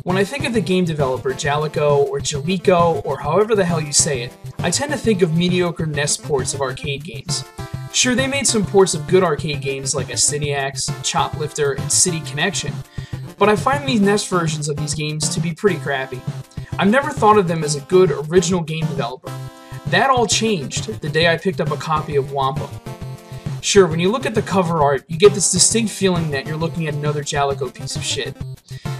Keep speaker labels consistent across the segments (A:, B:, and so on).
A: When I think of the game developer Jaleco or Jaleco or however the hell you say it, I tend to think of mediocre NES ports of arcade games. Sure, they made some ports of good arcade games like Acidiacs, Choplifter, and City Connection, but I find these NES versions of these games to be pretty crappy. I've never thought of them as a good original game developer. That all changed the day I picked up a copy of Whomp Em. Sure, when you look at the cover art, you get this distinct feeling that you're looking at another Jaleco piece of shit.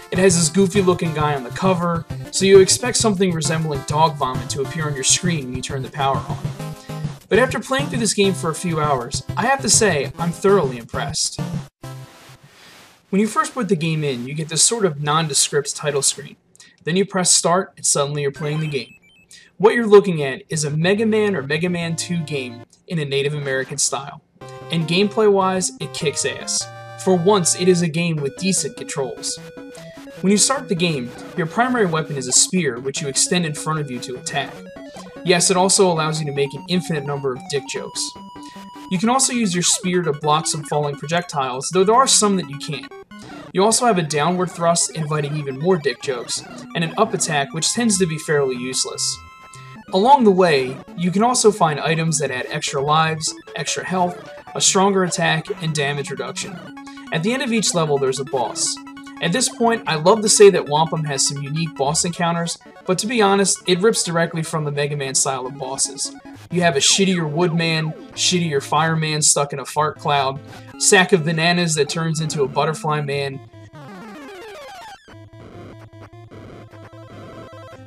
A: It has this goofy looking guy on the cover, so you expect something resembling dog vomit to appear on your screen when you turn the power on. But after playing through this game for a few hours, I have to say, I'm thoroughly impressed. When you first put the game in, you get this sort of nondescript title screen. Then you press start, and suddenly you're playing the game. What you're looking at is a Mega Man or Mega Man 2 game in a Native American style. And gameplay-wise, it kicks ass. For once, it is a game with decent controls. When you start the game, your primary weapon is a spear, which you extend in front of you to attack. Yes, it also allows you to make an infinite number of dick jokes. You can also use your spear to block some falling projectiles, though there are some that you can't. You also have a downward thrust, inviting even more dick jokes, and an up attack, which tends to be fairly useless. Along the way, you can also find items that add extra lives, extra health, a stronger attack, and damage reduction. At the end of each level, there's a boss. At this point, I love to say that Whomp Em has some unique boss encounters, but to be honest, it rips directly from the Mega Man style of bosses. You have a shittier woodman, shittier fireman stuck in a fart cloud, sack of bananas that turns into a butterfly man,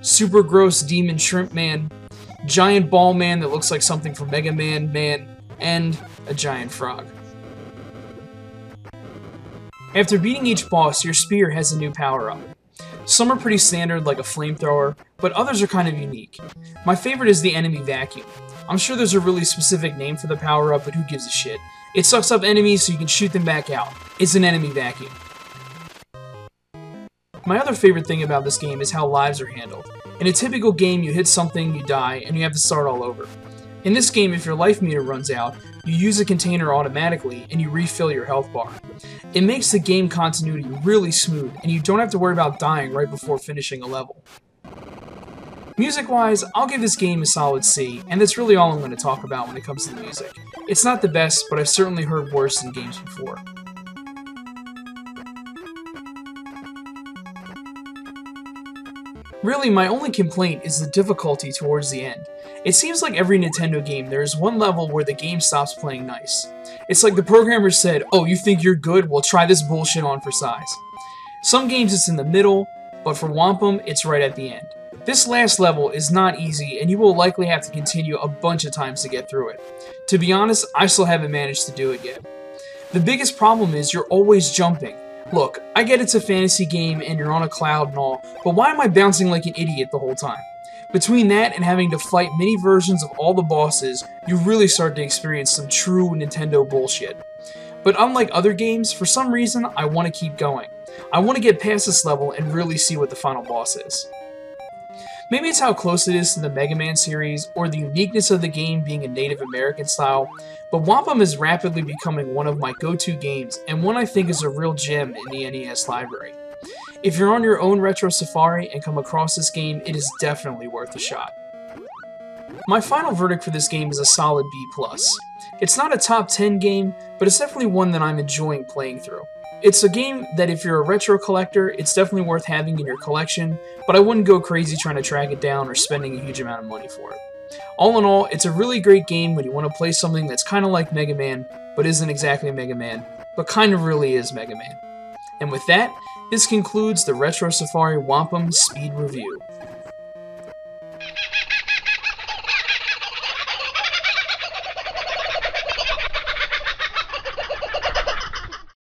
A: super gross demon shrimp man, giant ball man that looks like something from Mega Man Man, and a giant frog. After beating each boss, your spear has a new power-up. Some are pretty standard, like a flamethrower, but others are kind of unique. My favorite is the enemy vacuum. I'm sure there's a really specific name for the power-up, but who gives a shit? It sucks up enemies so you can shoot them back out. It's an enemy vacuum. My other favorite thing about this game is how lives are handled. In a typical game, you hit something, you die, and you have to start all over. In this game, if your life meter runs out, you use a container automatically, and you refill your health bar. It makes the game continuity really smooth, and you don't have to worry about dying right before finishing a level. Music-wise, I'll give this game a solid C, and that's really all I'm going to talk about when it comes to the music. It's not the best, but I've certainly heard worse in games before. Really, my only complaint is the difficulty towards the end. It seems like every Nintendo game, there is one level where the game stops playing nice. It's like the programmer said, "Oh, you think you're good? Well, try this bullshit on for size." Some games it's in the middle, but for Whomp Em, it's right at the end. This last level is not easy, and you will likely have to continue a bunch of times to get through it. To be honest, I still haven't managed to do it yet. The biggest problem is you're always jumping. Look, I get it's a fantasy game and you're on a cloud and all, but why am I bouncing like an idiot the whole time? Between that and having to fight many versions of all the bosses, you really start to experience some true Nintendo bullshit. But unlike other games, for some reason, I want to keep going. I want to get past this level and really see what the final boss is. Maybe it's how close it is to the Mega Man series, or the uniqueness of the game being a Native American style, but Whomp Em is rapidly becoming one of my go-to games, and one I think is a real gem in the NES library. If you're on your own retro safari and come across this game, it is definitely worth a shot. My final verdict for this game is a solid B+. It's not a top 10 game, but it's definitely one that I'm enjoying playing through. It's a game that if you're a retro collector, it's definitely worth having in your collection, but I wouldn't go crazy trying to track it down or spending a huge amount of money for it. All in all, it's a really great game when you want to play something that's kind of like Mega Man, but isn't exactly Mega Man, but kind of really is Mega Man. And with that, this concludes the Retro Safari Whomp Em Speed Review.